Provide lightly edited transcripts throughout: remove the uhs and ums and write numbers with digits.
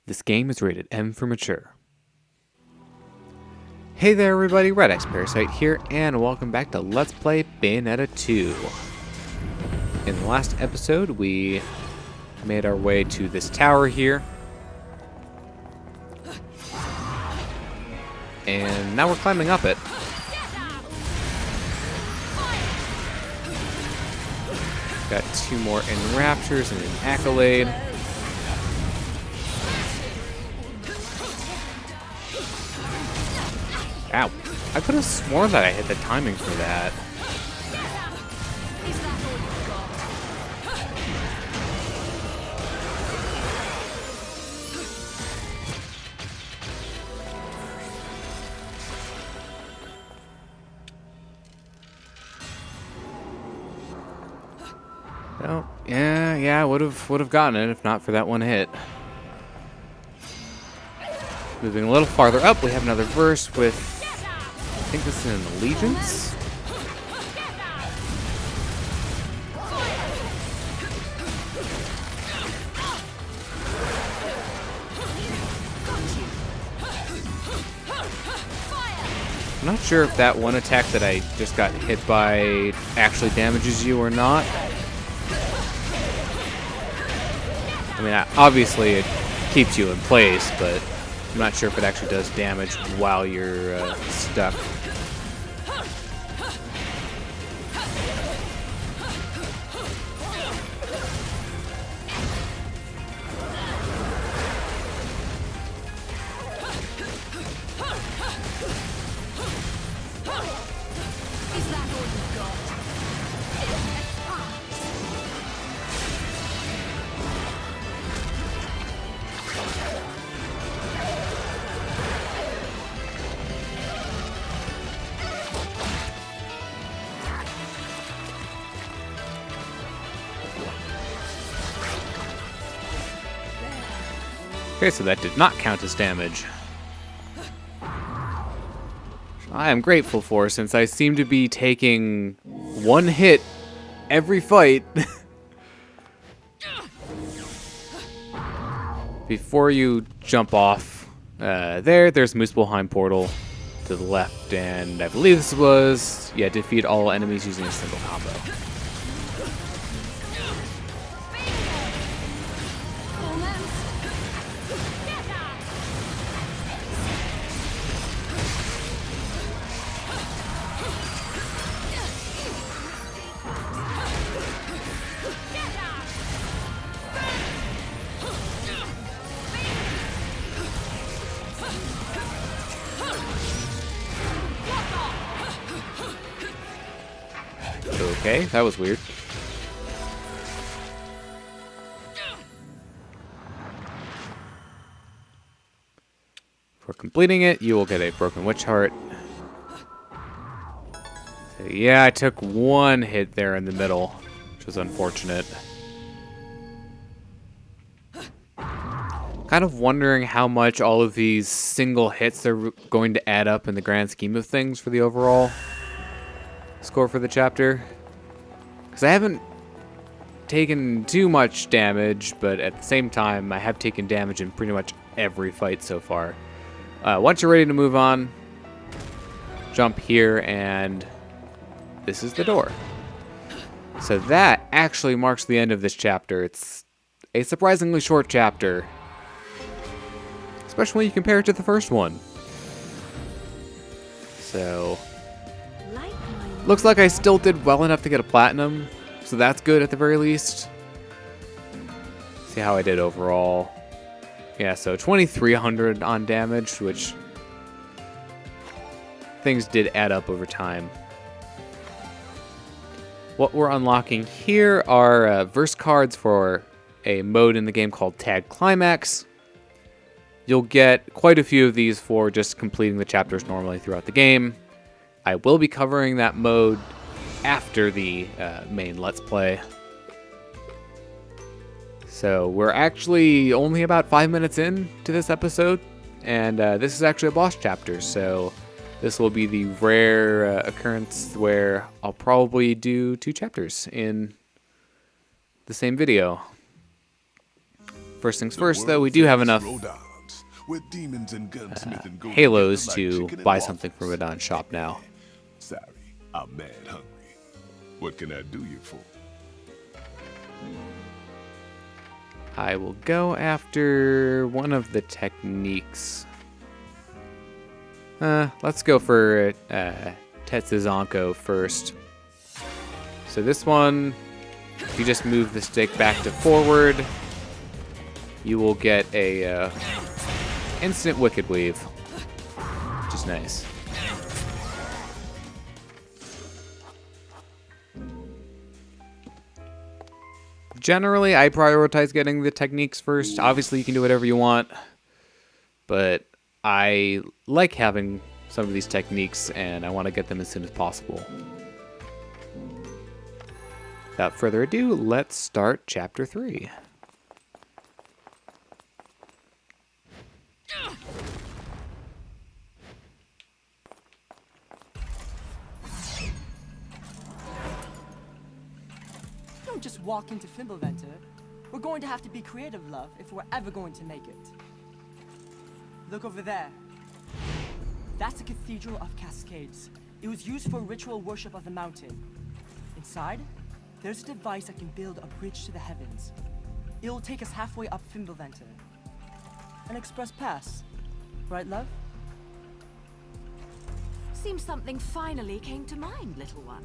This game is rated M for mature. Hey there everybody, redxparasite here, and welcome back to Let's Play Bayonetta 2. In the last episode, we made our way to this tower here. And now we're climbing up it. Got two more enraptures and an accolade. Ow. I could have sworn that I hit the timing for that. Oh, yeah, I would have gotten it if not for that one hit. Moving a little farther up, we have another verse with, I think this is an allegiance? I'm not sure if that one attack that I just got hit by actually damages you or not. I mean, obviously it keeps you in place, but I'm not sure if it actually does damage while you're stuck. Okay, so that did not count as damage. I am grateful for, since I seem to be taking one hit every fight. Before you jump off, there's Muspelheim portal to the left, and I believe this was, defeat all enemies using a single combo. Okay, that was weird. For completing it, you will get a broken witch heart. So, yeah, I took one hit there in the middle, which was unfortunate. Kind of wondering how much all of these single hits are going to add up in the grand scheme of things for the overall score for the chapter. Because I haven't taken too much damage, but at the same time, I have taken damage in pretty much every fight so far. Once you're ready to move on, jump here, and this is the door. So that actually marks the end of this chapter. It's a surprisingly short chapter, especially when you compare it to the first one. So looks like I still did well enough to get a platinum, so that's good at the very least. See how I did overall. Yeah, so 2,300 on damage, which things did add up over time. What we're unlocking here are verse cards for a mode in the game called Tag Climax. You'll get quite a few of these for just completing the chapters normally throughout the game. I will be covering that mode after the main Let's Play. So we're actually only about 5 minutes in to this episode, and this is actually a boss chapter, so this will be the rare occurrence where I'll probably do 2 chapters in the same video. First things first, though, we do have enough halos to buy something from Radon's shop now. Sorry, I'm mad hungry. What can I do you for? I will go after one of the techniques. Let's go for Tetsuzanko first. So this one, if you just move the stick back to forward, you will get a instant Wicked Weave, which is nice. Generally, I prioritize getting the techniques first. Obviously, you can do whatever you want, but I like having some of these techniques, and I want to get them as soon as possible. Without further ado, let's start Chapter 3. Don't just walk into Fimbulventer. We're going to have to be creative, love, if we're ever going to make it. Look over there. That's the Cathedral of Cascades. It was used for ritual worship of the mountain. Inside, there's a device that can build a bridge to the heavens. It'll take us halfway up Fimbulventer. An express pass. Right, love? Seems something finally came to mind, little one.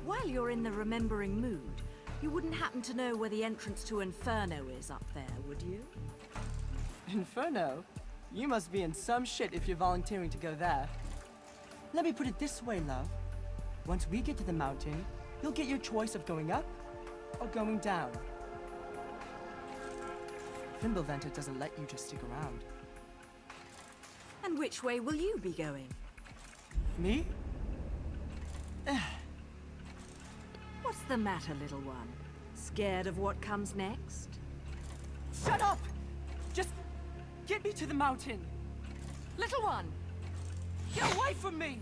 While you're in the remembering mood, you wouldn't happen to know where the entrance to Inferno is up there, would you? Inferno? You must be in some shit if you're volunteering to go there. Let me put it this way, love. Once we get to the mountain, you'll get your choice of going up or going down. Fimbulventer doesn't let you just stick around. And which way will you be going? Me? What's the matter, little one? Scared of what comes next? Shut up! Just get me to the mountain. Little one, get away from me!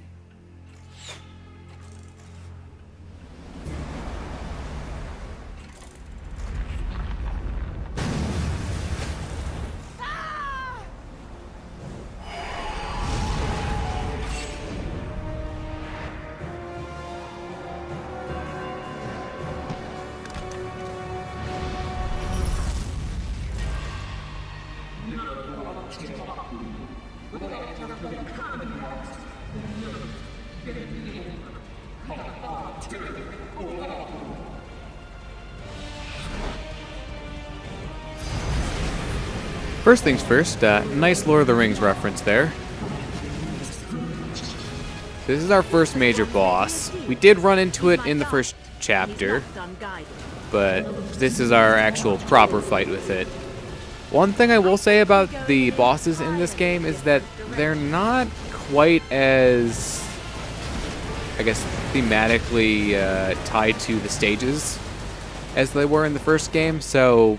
First things first, nice Lord of the Rings reference there. This is our first major boss. We did run into it in the first chapter, but this is our actual proper fight with it. One thing I will say about the bosses in this game is that they're not quite as, I guess, thematically tied to the stages as they were in the first game, so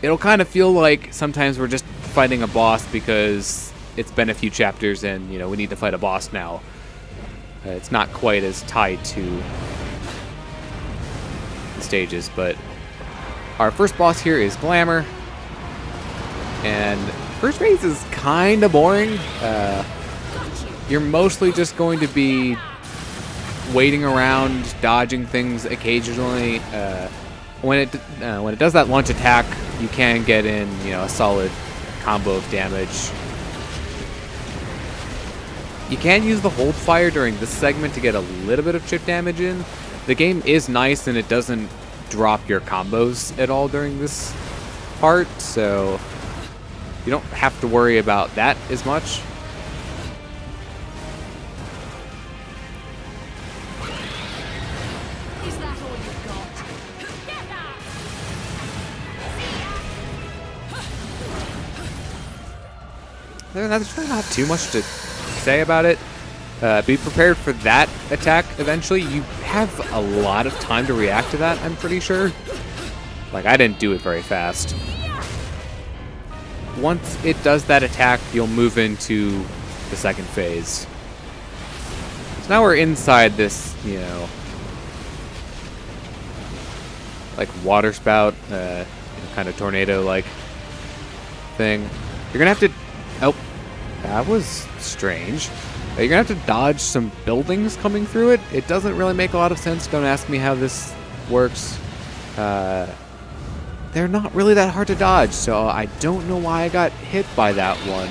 it'll kind of feel like sometimes we're just fighting a boss because it's been a few chapters and, you know, we need to fight a boss now. It's not quite as tied to the stages, but our first boss here is Glamor. And first phase is kind of boring. You're mostly just going to be waiting around, dodging things occasionally. When it does that launch attack, you can get in, you know, a solid combo of damage. You can use the hold fire during this segment to get a little bit of chip damage in. The game is nice and it doesn't drop your combos at all during this part, so you don't have to worry about that as much. Is that all you've got? Get that! There's really not too much to say about it. Be prepared for that attack eventually. You have a lot of time to react to that, I'm pretty sure. Like, I didn't do it very fast. Once it does that attack, you'll move into the second phase. So now we're inside this, you know, like water spout. kind of tornado-like thing. You're gonna have to... Oh, that was strange. You're gonna have to dodge some buildings coming through it. It doesn't really make a lot of sense. Don't ask me how this works. They're not really that hard to dodge, so I don't know why I got hit by that one.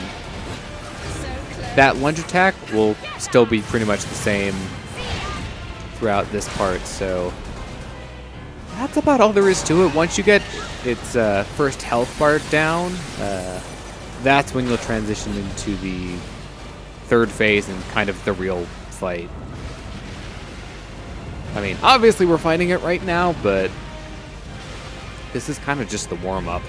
That lunge attack will still be pretty much the same throughout this part, so that's about all there is to it. Once you get its first health bar down, that's when you'll transition into the third phase and kind of the real fight. I mean, obviously we're fighting it right now, but this is kind of just the warm-up.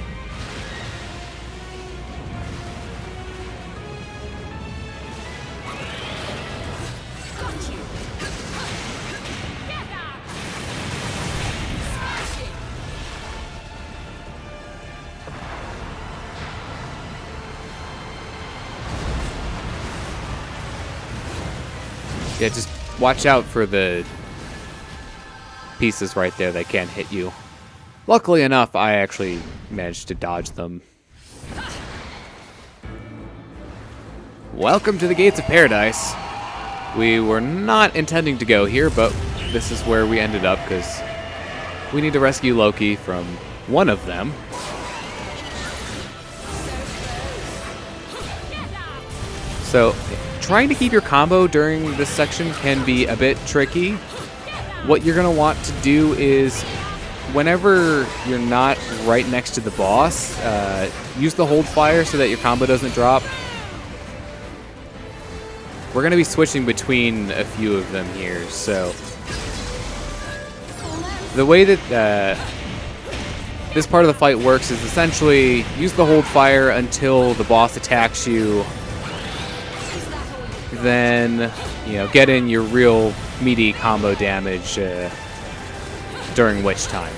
Yeah, just watch out for the pieces right there that can't hit you. Luckily enough, I actually managed to dodge them. Welcome to the Gates of Paradise. We were not intending to go here, but this is where we ended up because we need to rescue Loki from one of them. So, trying to keep your combo during this section can be a bit tricky. What you're going to want to do is, whenever you're not right next to the boss, use the hold fire so that your combo doesn't drop. We're going to be switching between a few of them here, so the way that this part of the fight works is essentially use the hold fire until the boss attacks you. Then, you know, get in your real meaty combo damage during which time.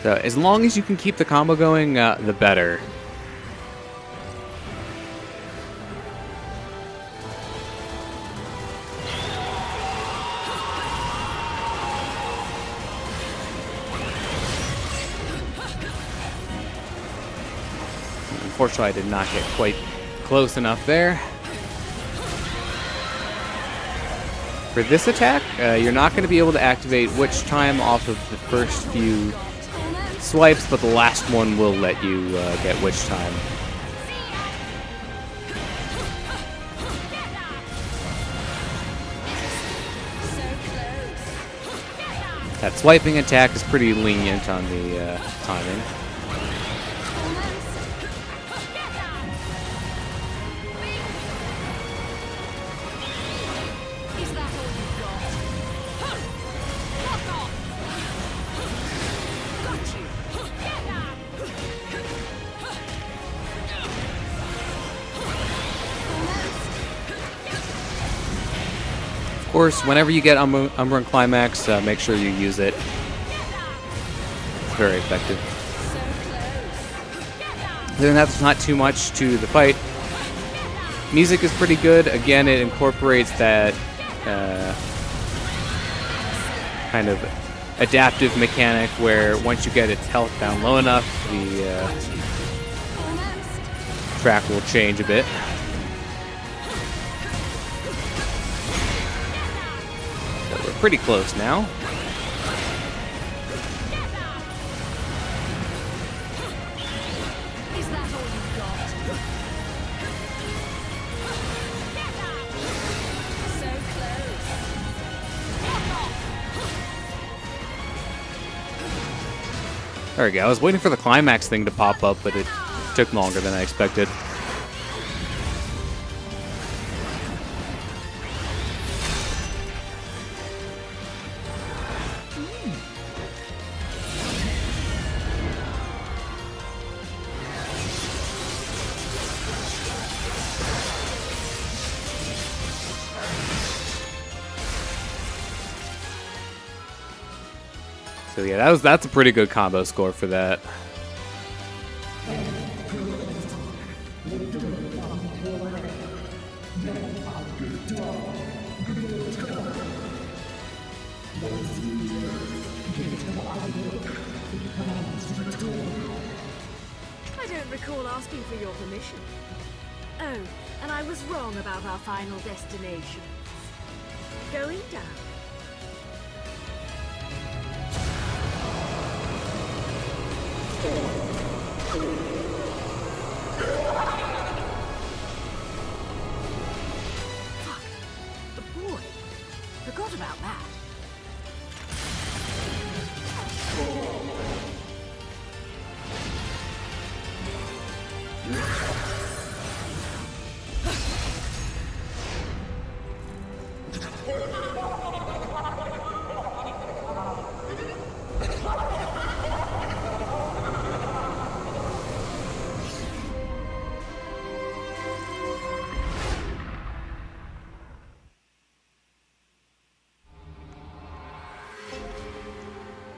So as long as you can keep the combo going, the better. Unfortunately, I did not get quite close enough there. For this attack, you're not going to be able to activate Witch Time off of the first few swipes, but the last one will let you get Witch Time. That swiping attack is pretty lenient on the timing. Of course, whenever you get Umbran Climax, make sure you use it. It's very effective. Then that's not too much to the fight. Music is pretty good. Again, it incorporates that kind of adaptive mechanic where once you get its health down low enough, the track will change a bit. Pretty close now. Is that all you've got? So close. There we go. I was waiting for the climax thing to pop up, but it took longer than I expected. So yeah, that's a pretty good combo score for that. I don't recall asking for your permission. Oh, and I was wrong about our final destination. Going down. Fuck. The boy. Forgot about that.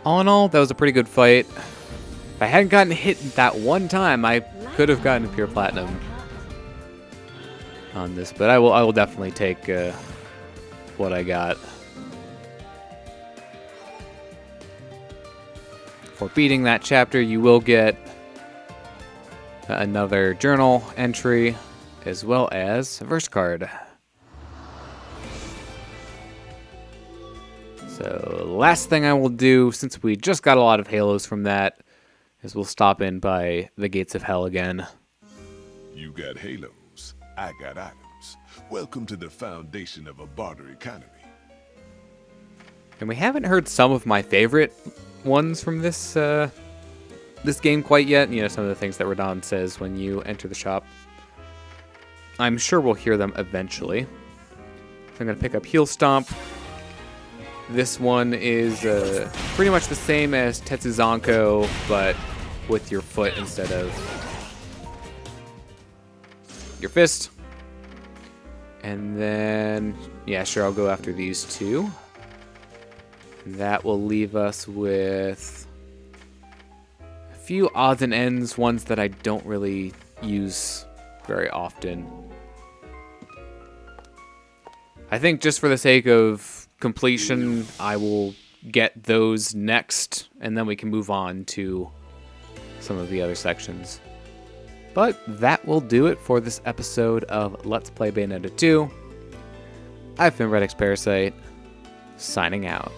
All in all, that was a pretty good fight. If I hadn't gotten hit that one time, I could have gotten a pure platinum on this, but I will definitely take what I got. For beating that chapter, you will get another journal entry as well as a verse card. So, last thing I will do, since we just got a lot of halos from that, is we'll stop in by the Gates of Hell again. You got halos, I got items. Welcome to the foundation of a barter economy. And we haven't heard some of my favorite ones from this this game quite yet. You know, some of the things that Radon says when you enter the shop. I'm sure we'll hear them eventually. So I'm going to pick up Heel Stomp. This one is pretty much the same as Tetsuzanko, but with your foot instead of your fist. And then, yeah, sure, I'll go after these two. And that will leave us with a few odds and ends, ones that I don't really use very often. I think just for the sake of completion, I will get those next, and then we can move on to some of the other sections. But that will do it for this episode of Let's Play Bayonetta 2. I've been redxparasite, signing out.